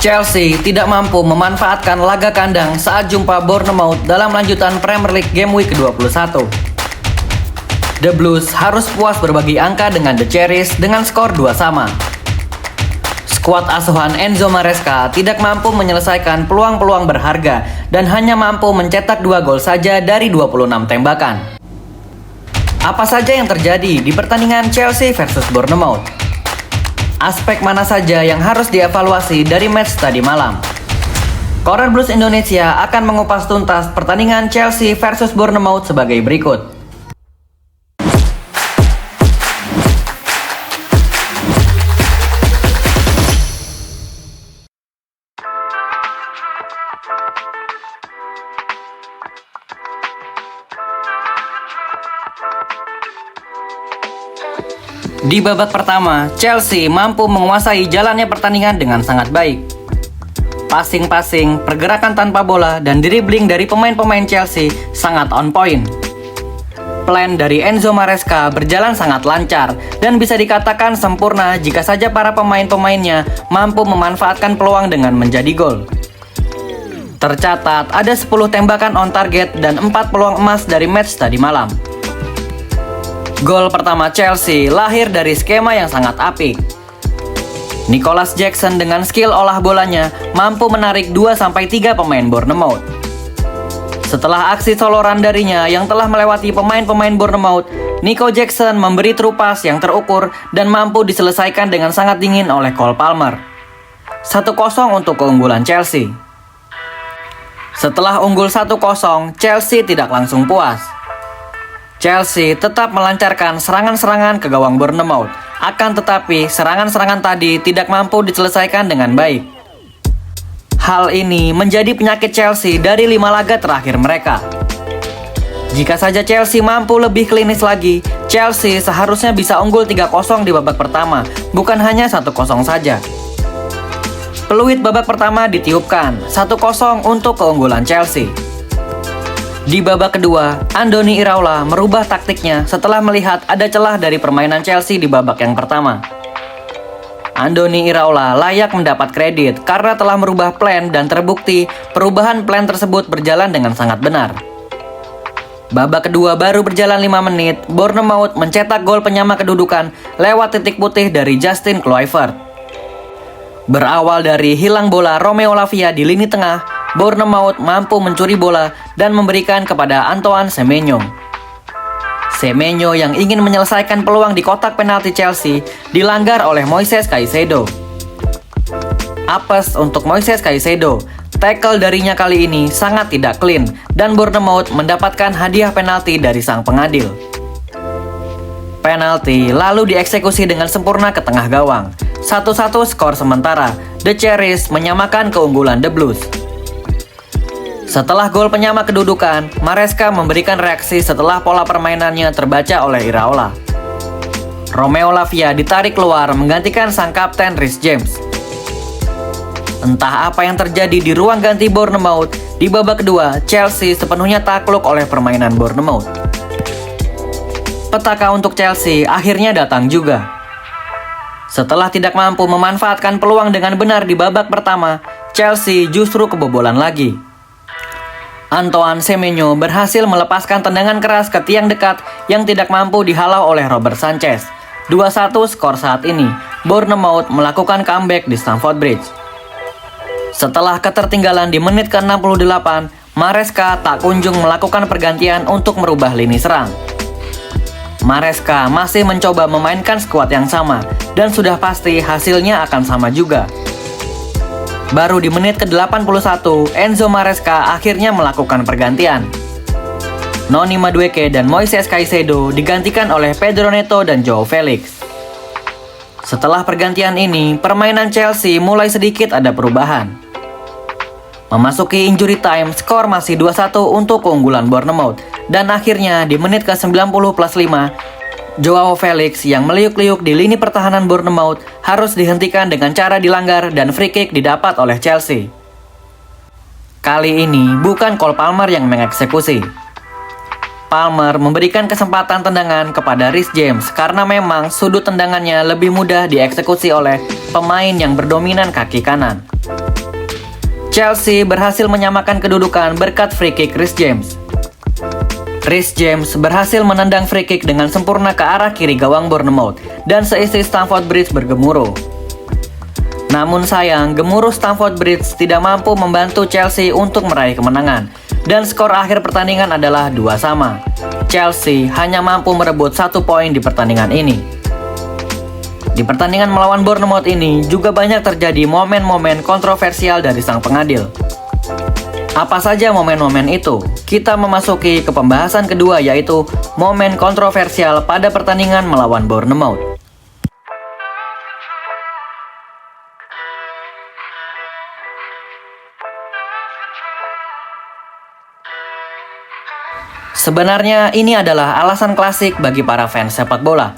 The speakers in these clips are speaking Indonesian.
Chelsea tidak mampu memanfaatkan laga kandang saat jumpa Bournemouth dalam lanjutan Premier League Game Week ke-21. The Blues harus puas berbagi angka dengan The Cherries dengan skor 2-2. Skuad asuhan Enzo Maresca tidak mampu menyelesaikan peluang-peluang berharga dan hanya mampu mencetak 2 gol saja dari 26 tembakan. Apa saja yang terjadi di pertandingan Chelsea versus Bournemouth? Aspek mana saja yang harus dievaluasi dari match tadi malam? Koran Blues Indonesia akan mengupas tuntas pertandingan Chelsea versus Bournemouth sebagai berikut. Di babak pertama, Chelsea mampu menguasai jalannya pertandingan dengan sangat baik. Passing-passing, pergerakan tanpa bola, dan dribbling dari pemain-pemain Chelsea sangat on point. Plan dari Enzo Maresca berjalan sangat lancar dan bisa dikatakan sempurna jika saja para pemain-pemainnya mampu memanfaatkan peluang dengan menjadi gol. Tercatat ada 10 tembakan on target dan 4 peluang emas dari match tadi malam. Gol pertama Chelsea lahir dari skema yang sangat apik. Nicholas Jackson dengan skill olah bolanya mampu menarik 2-3 pemain Bournemouth. Setelah aksi soloran darinya yang telah melewati pemain-pemain Bournemouth, Nico Jackson memberi true pass yang terukur dan mampu diselesaikan dengan sangat dingin oleh Cole Palmer. 1-0 untuk keunggulan Chelsea. Setelah unggul 1-0, Chelsea tidak langsung puas. Chelsea tetap melancarkan serangan-serangan ke gawang Bournemouth, akan tetapi serangan-serangan tadi tidak mampu diselesaikan dengan baik. Hal ini menjadi penyakit Chelsea dari 5 laga terakhir mereka. Jika saja Chelsea mampu lebih klinis lagi, Chelsea seharusnya bisa unggul 3-0 di babak pertama, bukan hanya 1-0 saja. Peluit babak pertama ditiupkan, 1-0 untuk keunggulan Chelsea. Di babak kedua, Andoni Iraola merubah taktiknya setelah melihat ada celah dari permainan Chelsea di babak yang pertama. Andoni Iraola layak mendapat kredit karena telah merubah plan dan terbukti perubahan plan tersebut berjalan dengan sangat benar. Babak kedua baru berjalan 5 menit, Bournemouth mencetak gol penyama kedudukan lewat titik putih dari Justin Kluivert. Berawal dari hilang bola Romeo Lavia di lini tengah, Bournemouth mampu mencuri bola dan memberikan kepada Antoine Semenyo. Semenyo yang ingin menyelesaikan peluang di kotak penalti Chelsea dilanggar oleh Moises Caicedo. Apes untuk Moises Caicedo, tackle darinya kali ini sangat tidak clean dan Bournemouth mendapatkan hadiah penalti dari sang pengadil. Penalti lalu dieksekusi dengan sempurna ke tengah gawang. 1-1 skor sementara, The Cherries menyamakan keunggulan The Blues. Setelah gol penyama kedudukan, Maresca memberikan reaksi setelah pola permainannya terbaca oleh Iraola. Romeo Lavia ditarik keluar menggantikan sang kapten Reece James. Entah apa yang terjadi di ruang ganti Bournemouth, di babak kedua Chelsea sepenuhnya takluk oleh permainan Bournemouth. Petaka untuk Chelsea akhirnya datang juga. Setelah tidak mampu memanfaatkan peluang dengan benar di babak pertama, Chelsea justru kebobolan lagi. Antoine Semenyo berhasil melepaskan tendangan keras ke tiang dekat yang tidak mampu dihalau oleh Robert Sanchez. 2-1 skor saat ini, Bournemouth melakukan comeback di Stamford Bridge. Setelah ketertinggalan di menit ke-68, Maresca tak kunjung melakukan pergantian untuk merubah lini serang. Maresca masih mencoba memainkan skuad yang sama, dan sudah pasti hasilnya akan sama juga. Baru di menit ke-81, Enzo Maresca akhirnya melakukan pergantian. Noni Madueke dan Moises Caicedo digantikan oleh Pedro Neto dan Joao Felix. Setelah pergantian ini, permainan Chelsea mulai sedikit ada perubahan. Memasuki injury time, skor masih 2-1 untuk keunggulan Bournemouth. Dan akhirnya di menit ke-90+5, Joao Felix yang meliuk-liuk di lini pertahanan Bournemouth harus dihentikan dengan cara dilanggar dan free kick didapat oleh Chelsea. Kali ini bukan Cole Palmer yang mengeksekusi. Palmer memberikan kesempatan tendangan kepada Reece James karena memang sudut tendangannya lebih mudah dieksekusi oleh pemain yang berdominan kaki kanan. Chelsea berhasil menyamakan kedudukan berkat free kick Reece James. Reece James berhasil menendang free kick dengan sempurna ke arah kiri gawang Bournemouth dan seisi Stamford Bridge bergemuruh. Namun sayang, gemuruh Stamford Bridge tidak mampu membantu Chelsea untuk meraih kemenangan dan skor akhir pertandingan adalah 2-2. Chelsea hanya mampu merebut 1 poin di pertandingan ini. Di pertandingan melawan Bournemouth ini juga banyak terjadi momen-momen kontroversial dari sang pengadil. Apa saja momen-momen itu? Kita memasuki ke pembahasan kedua, yaitu momen kontroversial pada pertandingan melawan Bournemouth. Sebenarnya ini adalah alasan klasik bagi para fans sepak bola.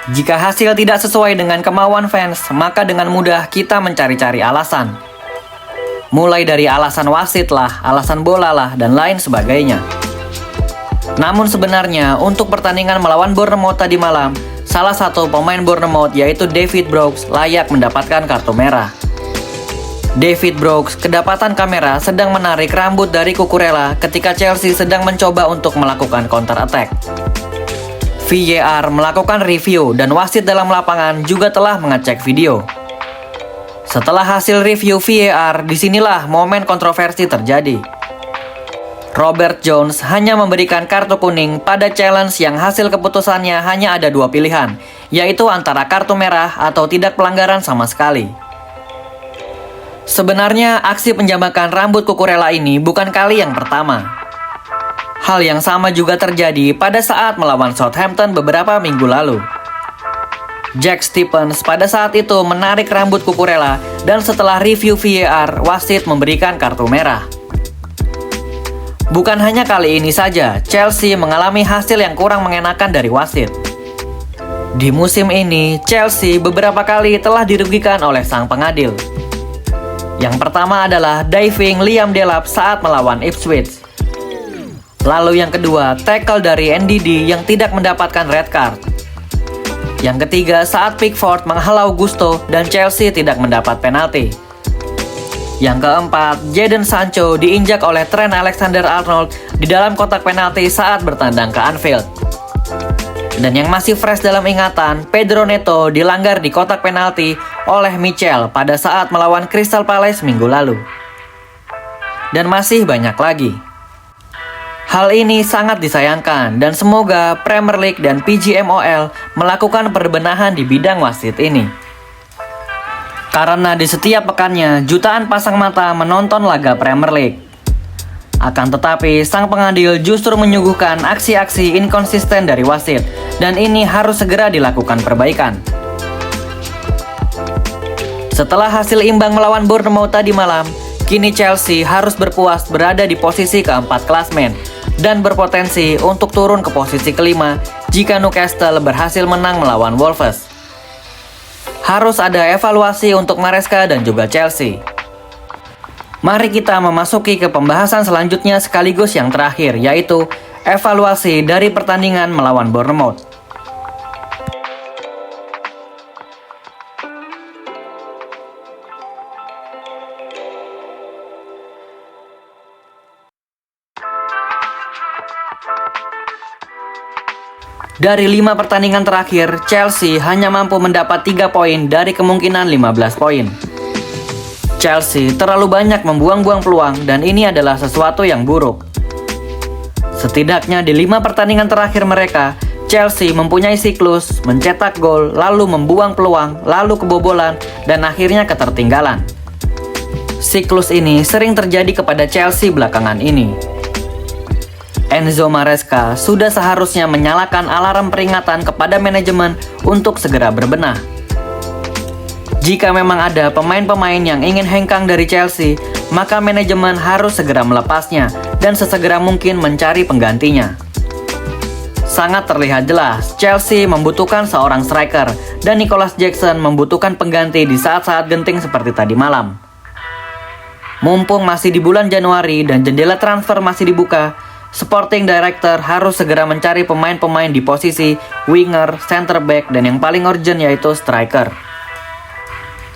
Jika hasil tidak sesuai dengan kemauan fans, maka dengan mudah kita mencari-cari alasan. Mulai dari alasan wasit lah, alasan bola lah, dan lain sebagainya. Namun sebenarnya untuk pertandingan melawan Bournemouth tadi malam, salah satu pemain Bournemouth yaitu David Brooks layak mendapatkan kartu merah. David Brooks kedapatan kamera sedang menarik rambut dari Cucurella ketika Chelsea sedang mencoba untuk melakukan counter attack. VAR melakukan review dan wasit dalam lapangan juga telah mengecek video. Setelah hasil review VAR, disinilah momen kontroversi terjadi. Robert Jones hanya memberikan kartu kuning pada challenge yang hasil keputusannya hanya ada 2 pilihan, yaitu antara kartu merah atau tidak pelanggaran sama sekali. Sebenarnya aksi penjambakan rambut Cucurella ini bukan kali yang pertama. Hal yang sama juga terjadi pada saat melawan Southampton beberapa minggu lalu. Jack Stephens pada saat itu menarik rambut Cucurella dan setelah review VAR, wasit memberikan kartu merah. Bukan hanya kali ini saja, Chelsea mengalami hasil yang kurang mengenakan dari wasit. Di musim ini, Chelsea beberapa kali telah dirugikan oleh sang pengadil. Yang pertama adalah diving Liam Delap saat melawan Ipswich. Lalu yang kedua, tackle dari NDD yang tidak mendapatkan red card. Yang ketiga, saat Pickford menghalau Gusto dan Chelsea tidak mendapat penalti. Yang keempat, Jadon Sancho diinjak oleh Trent Alexander-Arnold di dalam kotak penalti saat bertandang ke Anfield. Dan yang masih fresh dalam ingatan, Pedro Neto dilanggar di kotak penalti oleh Michel pada saat melawan Crystal Palace minggu lalu. Dan masih banyak lagi. Hal ini sangat disayangkan dan semoga Premier League dan PGMOL melakukan perbenahan di bidang wasit ini. Karena di setiap pekannya jutaan pasang mata menonton laga Premier League. Akan tetapi sang pengadil justru menyuguhkan aksi-aksi inkonsisten dari wasit dan ini harus segera dilakukan perbaikan. Setelah hasil imbang melawan Bournemouth tadi malam, kini Chelsea harus berpuas berada di posisi keempat klasmen dan berpotensi untuk turun ke posisi kelima jika Newcastle berhasil menang melawan Wolves. Harus ada evaluasi untuk Maresca dan juga Chelsea. Mari kita memasuki ke pembahasan selanjutnya sekaligus yang terakhir, yaitu evaluasi dari pertandingan melawan Bournemouth. Dari 5 pertandingan terakhir, Chelsea hanya mampu mendapat 3 poin dari kemungkinan 15 poin. Chelsea terlalu banyak membuang-buang peluang dan ini adalah sesuatu yang buruk. Setidaknya di 5 pertandingan terakhir mereka, Chelsea mempunyai siklus, mencetak gol, lalu membuang peluang, lalu kebobolan, dan akhirnya ketertinggalan. Siklus ini sering terjadi kepada Chelsea belakangan ini. Enzo Maresca sudah seharusnya menyalakan alarm peringatan kepada manajemen untuk segera berbenah. Jika memang ada pemain-pemain yang ingin hengkang dari Chelsea, maka manajemen harus segera melepasnya dan sesegera mungkin mencari penggantinya. Sangat terlihat jelas, Chelsea membutuhkan seorang striker dan Nicholas Jackson membutuhkan pengganti di saat-saat genting seperti tadi malam. Mumpung masih di bulan Januari dan jendela transfer masih dibuka, Sporting Director harus segera mencari pemain-pemain di posisi winger, center back, dan yang paling urgent yaitu striker.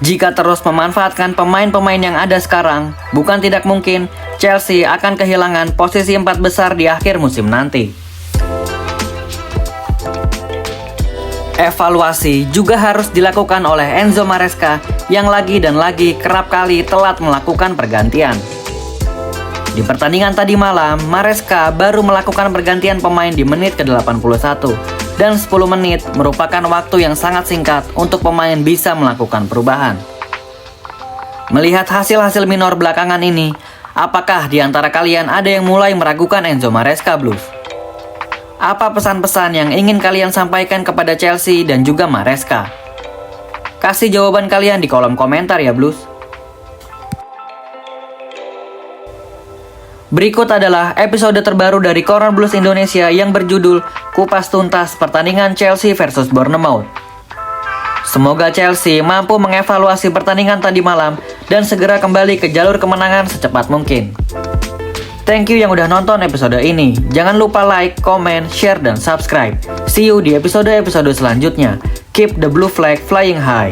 Jika terus memanfaatkan pemain-pemain yang ada sekarang, bukan tidak mungkin Chelsea akan kehilangan posisi 4 besar di akhir musim nanti. Evaluasi juga harus dilakukan oleh Enzo Maresca yang lagi dan lagi kerap kali telat melakukan pergantian. Di pertandingan tadi malam, Maresca baru melakukan pergantian pemain di menit ke-81 dan 10 menit merupakan waktu yang sangat singkat untuk pemain bisa melakukan perubahan. Melihat hasil-hasil minor belakangan ini, apakah di antara kalian ada yang mulai meragukan Enzo Maresca, Blues? Apa pesan-pesan yang ingin kalian sampaikan kepada Chelsea dan juga Maresca? Kasih jawaban kalian di kolom komentar ya, Blues. Berikut adalah episode terbaru dari Corner Blues Indonesia yang berjudul Kupas Tuntas Pertandingan Chelsea versus Bournemouth. Semoga Chelsea mampu mengevaluasi pertandingan tadi malam dan segera kembali ke jalur kemenangan secepat mungkin. Thank you yang udah nonton episode ini. Jangan lupa like, comment, share, dan subscribe. See you di episode-episode selanjutnya. Keep the blue flag flying high.